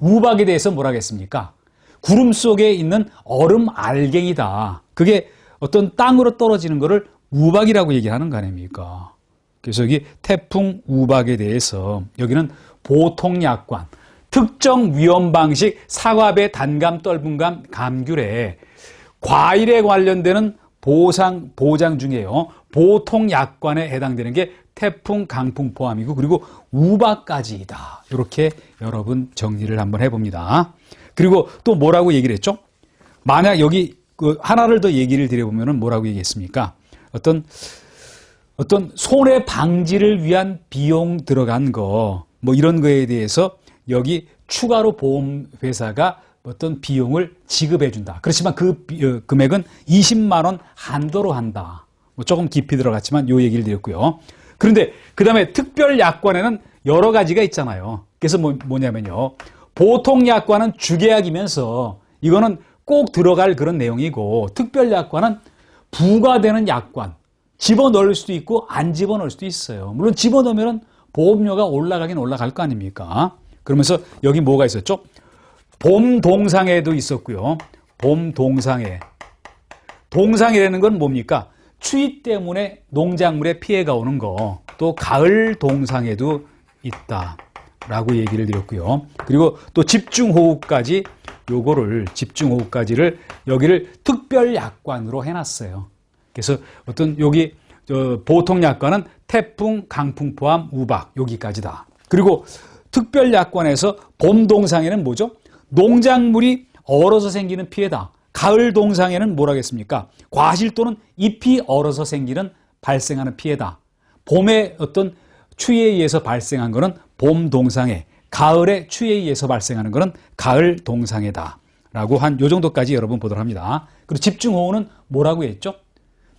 우박에 대해서 뭐라고 했습니까? 구름 속에 있는 얼음 알갱이다. 그게 어떤 땅으로 떨어지는 것을 우박이라고 얘기하는 거 아닙니까? 그래서 여기 태풍 우박에 대해서 여기는 보통약관, 특정 위험 방식, 사과배, 단감, 떫은감, 감귤에 과일에 관련되는 보장 중에요. 보통약관에 해당되는 게 태풍, 강풍 포함이고 그리고 우박까지이다. 이렇게 여러분 정리를 한번 해봅니다. 그리고 또 뭐라고 얘기를 했죠? 만약 여기 하나를 더 얘기를 드려보면 뭐라고 얘기했습니까? 어떤 손해 방지를 위한 비용 들어간 거, 뭐 이런 거에 대해서 여기 추가로 보험회사가 어떤 비용을 지급해준다. 그렇지만 그 금액은 20만 원 한도로 한다. 뭐 조금 깊이 들어갔지만 요 얘기를 드렸고요. 그런데 그 다음에 특별약관에는 여러 가지가 있잖아요. 그래서 뭐냐면요. 보통약관은 주계약이면서 이거는 꼭 들어갈 그런 내용이고 특별약관은 부과되는 약관. 집어넣을 수도 있고 안 집어넣을 수도 있어요. 물론 집어넣으면 보험료가 올라가긴 올라갈 거 아닙니까? 그러면서 여기 뭐가 있었죠? 봄동상해도 있었고요. 봄동상해. 동상해라는 건 뭡니까? 추위 때문에 농작물에 피해가 오는 거. 또 가을 동상해도 있다라고 얘기를 드렸고요. 그리고 또 집중호우까지 집중호우까지를 여기를 특별약관으로 해놨어요. 그래서 어떤 여기 보통약관은 태풍, 강풍 포함, 우박 여기까지다. 그리고 특별약관에서 봄동상해는 뭐죠? 농작물이 얼어서 생기는 피해다. 가을 동상해는 뭐라고 했습니까? 과실 또는 잎이 얼어서 발생하는 피해다. 봄에 어떤 추위에 의해서 발생한 것은 봄 동상해, 가을에 추위에 의해서 발생하는 것은 가을 동상해다. 라고 한 요 정도까지 여러분 보도록 합니다. 그리고 집중호우는 뭐라고 했죠?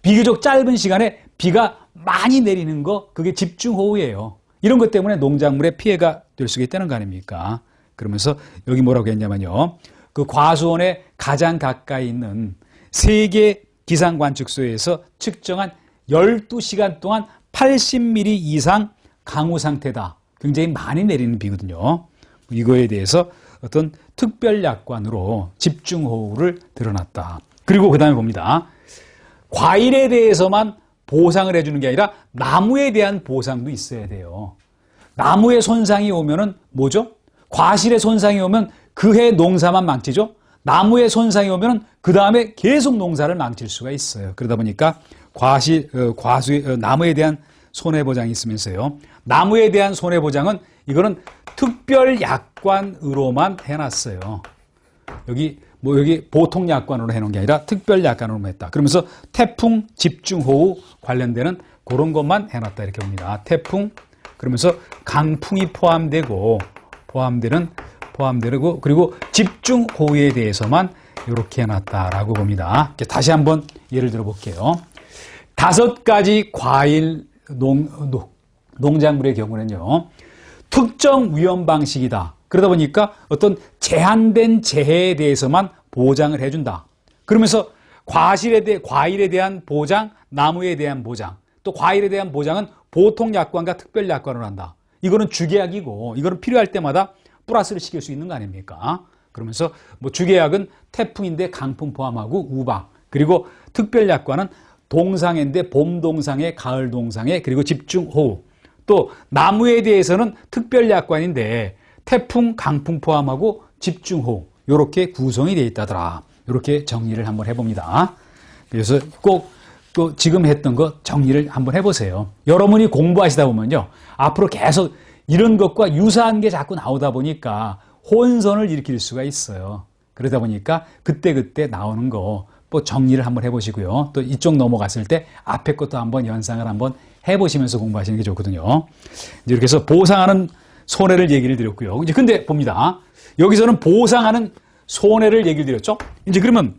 비교적 짧은 시간에 비가 많이 내리는 거, 그게 집중호우예요. 이런 것 때문에 농작물에 피해가 될 수가 있다는 거 아닙니까? 그러면서 여기 뭐라고 했냐면요. 그 과수원에 가장 가까이 있는 세계 기상관측소에서 측정한 12시간 동안 80mm 이상 강우 상태다. 굉장히 많이 내리는 비거든요. 이거에 대해서 어떤 특별약관으로 집중호우를 드러났다. 그리고 그 다음에 봅니다. 과일에 대해서만 보상을 해주는 게 아니라 나무에 대한 보상도 있어야 돼요. 나무에 손상이 오면은 뭐죠? 과실에 손상이 오면 그해 농사만 망치죠. 나무에 손상이 오면은 그 다음에 계속 농사를 망칠 수가 있어요. 그러다 보니까 나무에 대한 손해보장이 있으면서요. 나무에 대한 손해보장은 이거는 특별약관으로만 해놨어요. 여기 보통약관으로 해놓은 게 아니라 특별약관으로 했다. 그러면서 태풍, 집중호우 관련되는 그런 것만 해놨다 이렇게 봅니다. 태풍, 그러면서 강풍이 포함되고 그리고 집중호우에 대해서만 이렇게 해놨다라고 봅니다. 다시 한번 예를 들어 볼게요. 5가지 과일 농작물의 경우는요. 특정 위험 방식이다. 그러다 보니까 어떤 제한된 재해에 대해서만 보장을 해준다. 그러면서 과일에 대한 보장, 나무에 대한 보장, 또 과일에 대한 보장은 보통약관과 특별약관으로 한다. 이거는 주계약이고 이거는 필요할 때마다 플러스를 시킬 수 있는 거 아닙니까? 그러면서 주계약은 태풍인데 강풍 포함하고 우박, 그리고 특별약관은 동상해인데 봄동상해, 가을동상해, 그리고 집중호우. 또 나무에 대해서는 특별약관인데 태풍, 강풍 포함하고 집중호우 이렇게 구성이 되어 있다더라. 이렇게 정리를 한번 해봅니다. 그래서 꼭 또 지금 했던 거 정리를 한번 해보세요. 여러분이 공부하시다 보면요. 앞으로 계속 이런 것과 유사한 게 자꾸 나오다 보니까 혼선을 일으킬 수가 있어요. 그러다 보니까 그때그때 나오는 거 또 정리를 한번 해보시고요. 또 이쪽 넘어갔을 때 앞에 것도 한번 연상을 한번 해보시면서 공부하시는 게 좋거든요. 이렇게 해서 보상하는 손해를 얘기를 드렸고요. 이제 근데 봅니다. 여기서는 보상하는 손해를 얘기를 드렸죠. 이제 그러면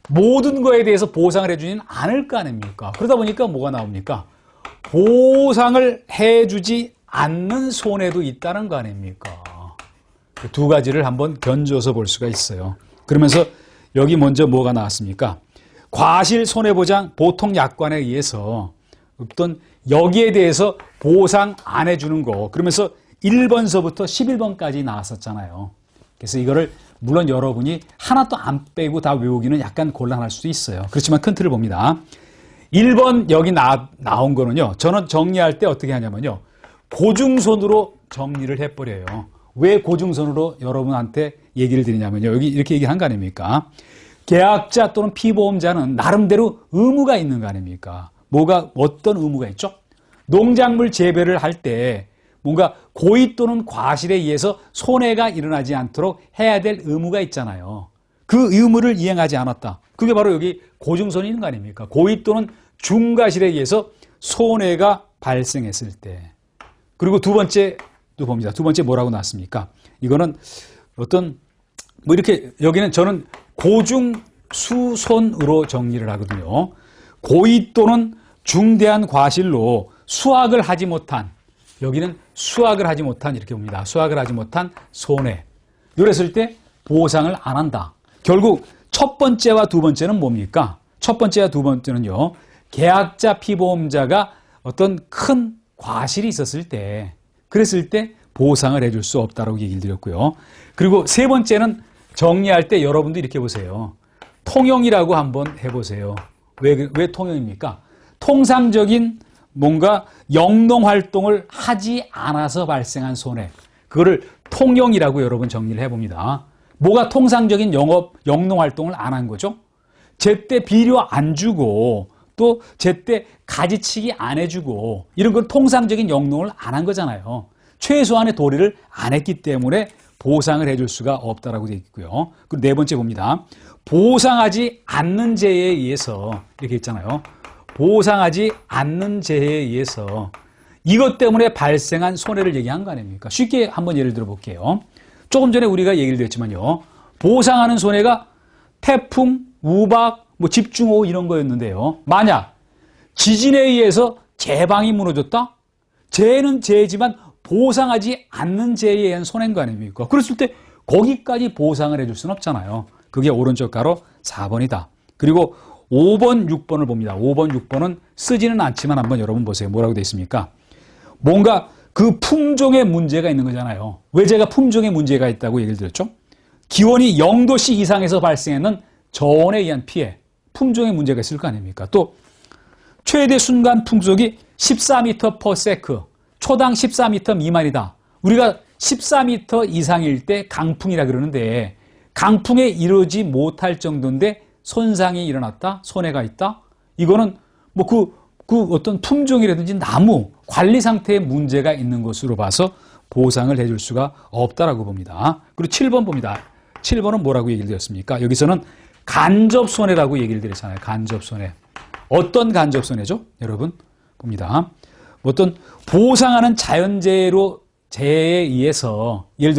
모든 거에 대해서 보상을 해주지는 않을 거 아닙니까? 그러다 보니까 뭐가 나옵니까? 보상을 해주지 않는 손해도 있다는 거 아닙니까? 그 두 가지를 한번 견줘서 볼 수가 있어요. 그러면서 여기 먼저 뭐가 나왔습니까? 과실 손해보장 보통 약관에 의해서 어떤 여기에 대해서 보상 안 해주는 거. 그러면서 1번서부터 11번까지 나왔었잖아요. 그래서 이거를 물론 여러분이 하나도 안 빼고 다 외우기는 약간 곤란할 수도 있어요. 그렇지만 큰 틀을 봅니다. 1번 여기 나온 거는요. 저는 정리할 때 어떻게 하냐면요. 고중선으로 정리를 해버려요. 왜 고중선으로 여러분한테 얘기를 드리냐면요. 여기 이렇게 얘기한 거 아닙니까? 계약자 또는 피보험자는 나름대로 의무가 있는 거 아닙니까? 어떤 의무가 있죠? 농작물 재배를 할 때 뭔가 고의 또는 과실에 의해서 손해가 일어나지 않도록 해야 될 의무가 있잖아요. 그 의무를 이행하지 않았다. 그게 바로 여기 고중선이 있는 거 아닙니까? 고의 또는 중과실에 의해서 손해가 발생했을 때. 그리고 두 번째도 봅니다. 두 번째 뭐라고 나왔습니까? 이거는 어떤 이렇게 여기는 저는 고중수손으로 정리를 하거든요. 고의 또는 중대한 과실로 수확을 하지 못한, 여기는 수확을 하지 못한 이렇게 봅니다. 수확을 하지 못한 손해. 이랬을 때 보상을 안 한다. 결국 첫 번째와 두 번째는 뭡니까? 첫 번째와 두 번째는요. 계약자 피보험자가 어떤 큰 과실이 있었을 때, 그랬을 때 보상을 해줄 수 없다라고 얘기를 드렸고요. 그리고 세 번째는 정리할 때 여러분도 이렇게 보세요. 통용이라고 한번 해보세요. 왜 통용입니까? 통상적인 뭔가 영농활동을 하지 않아서 발생한 손해. 그거를 통용이라고 여러분 정리를 해봅니다. 뭐가 통상적인 영농활동을 안 한 거죠? 제때 비료 안 주고 또 제때 가지치기 안 해주고 이런 건 통상적인 영농을 안 한 거잖아요. 최소한의 도리를 안 했기 때문에 보상을 해줄 수가 없다라고 되어 있고요. 그리고 네 번째 봅니다. 보상하지 않는 죄에 의해서 이렇게 있잖아요. 보상하지 않는 죄에 의해서 이것 때문에 발생한 손해를 얘기한 거 아닙니까? 쉽게 한번 예를 들어 볼게요. 조금 전에 우리가 얘기를 드렸지만요. 보상하는 손해가 태풍, 우박, 집중호우 이런 거였는데요. 만약 지진에 의해서 제방이 무너졌다? 죄는 죄지만 보상하지 않는 죄에 의한 손해인 거 아닙니까? 그랬을 때 거기까지 보상을 해줄 수는 없잖아요. 그게 오른쪽 가로 4번이다. 그리고 5번, 6번을 봅니다. 5번, 6번은 쓰지는 않지만 한번 여러분 보세요. 뭐라고 되어 있습니까? 뭔가 그 품종에 문제가 있는 거잖아요. 왜 제가 품종에 문제가 있다고 얘기를 드렸죠? 기온이 0도씨 이상에서 발생하는 저온에 의한 피해, 품종에 문제가 있을 거 아닙니까? 또 최대 순간 풍속이 14m/s, 초당 14m 미만이다. 우리가 14m 이상일 때 강풍이라 그러는데 강풍에 이르지 못할 정도인데 손상이 일어났다? 손해가 있다? 이거는 그 어떤 품종이라든지 나무 관리 상태에 문제가 있는 것으로 봐서 보상을 해줄 수가 없다라고 봅니다. 그리고 7번 봅니다. 7번은 뭐라고 얘기를 드렸습니까? 여기서는 간접손해라고 얘기를 드렸잖아요. 간접손해. 어떤 간접손해죠? 여러분 봅니다. 어떤 보상하는 재해에 의해서 예를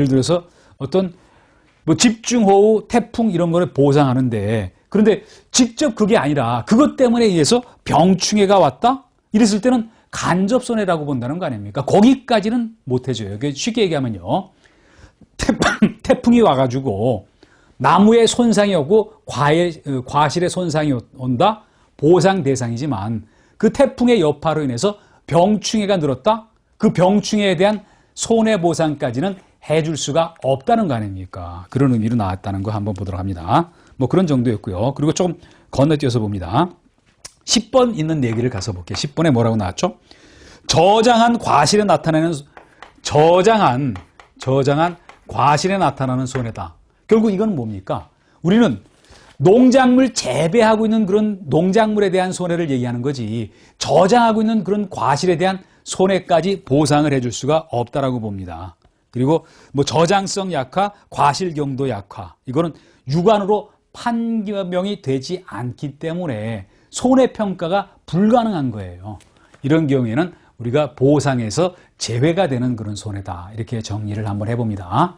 들어서 어떤 집중호우, 태풍 이런 거를 보상하는데 그런데 직접 그게 아니라 그것 때문에 의해서 병충해가 왔다? 이랬을 때는 간접손해라고 본다는 거 아닙니까? 거기까지는 못 해줘요. 쉽게 얘기하면요. 태풍이 와가지고 나무에 손상이 오고 과실에 손상이 온다? 보상 대상이지만 그 태풍의 여파로 인해서 병충해가 늘었다? 그 병충해에 대한 손해보상까지는 해줄 수가 없다는 거 아닙니까? 그런 의미로 나왔다는 거 한번 보도록 합니다. 그런 정도였고요. 그리고 조금 건너뛰어서 봅니다. 10번 있는 얘기를 가서 볼게요. 10번에 뭐라고 나왔죠? 저장한 과실에 나타나는 손해다. 결국 이건 뭡니까? 우리는 농작물 재배하고 있는 그런 농작물에 대한 손해를 얘기하는 거지 저장하고 있는 그런 과실에 대한 손해까지 보상을 해줄 수가 없다라고 봅니다. 그리고 저장성 약화, 과실 경도 약화 이거는 육안으로 판명이 되지 않기 때문에 손해평가가 불가능한 거예요. 이런 경우에는 우리가 보상에서 제외가 되는 그런 손해다. 이렇게 정리를 한번 해봅니다.